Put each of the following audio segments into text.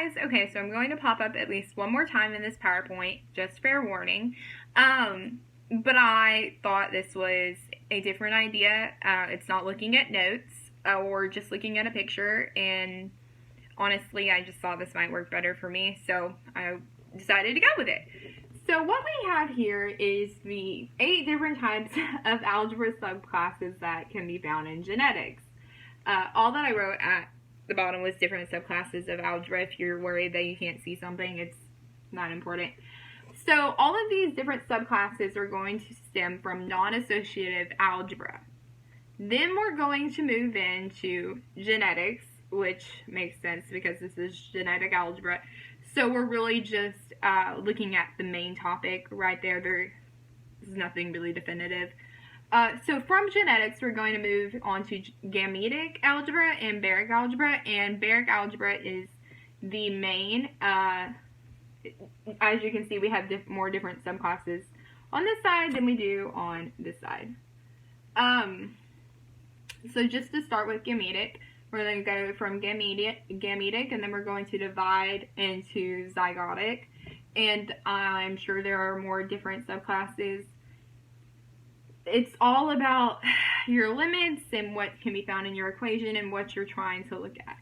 guys. Okay, so I'm going to pop up at least one more time in this PowerPoint, just fair warning. But I thought this was a different idea. It's not looking at notes or just looking at a picture, and honestly, I just thought this might work better for me, so I decided to go with it. So what we have here is the 8 different types of algebra subclasses that can be found in genetics. All that I wrote at the bottom was different subclasses of algebra. If you're worried that you can't see something, it's not important. So all of these different subclasses are going to stem from non-associative algebra. Then we're going to move into genetics, which makes sense because this is genetic algebra. So we're really just looking at the main topic right there. There's nothing really definitive. So from genetics, we're going to move on to gametic algebra and baric algebra. And baric algebra is the main. As you can see, we have more different subclasses on this side than we do on this side. So just to start with gametic, we're going to go from gametic, and then we're going to divide into zygotic. And I'm sure there are more different subclasses. It's all about your limits and what can be found in your equation and what you're trying to look at.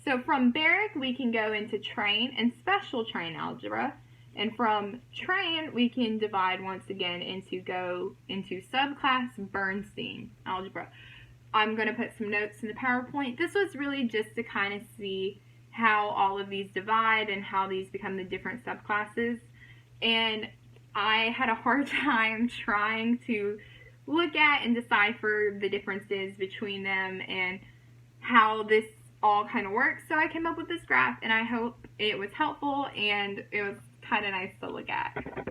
So from baric, we can go into train and special train algebra. And from train, we can divide once again go into subclass Bernstein algebra. I'm going to put some notes in the PowerPoint. This was really just to kind of see how all of these divide and how these become the different subclasses. And I had a hard time trying to look at and decipher the differences between them and how this all kind of works. So I came up with this graph, and I hope it was helpful and it was kind of nice to look at.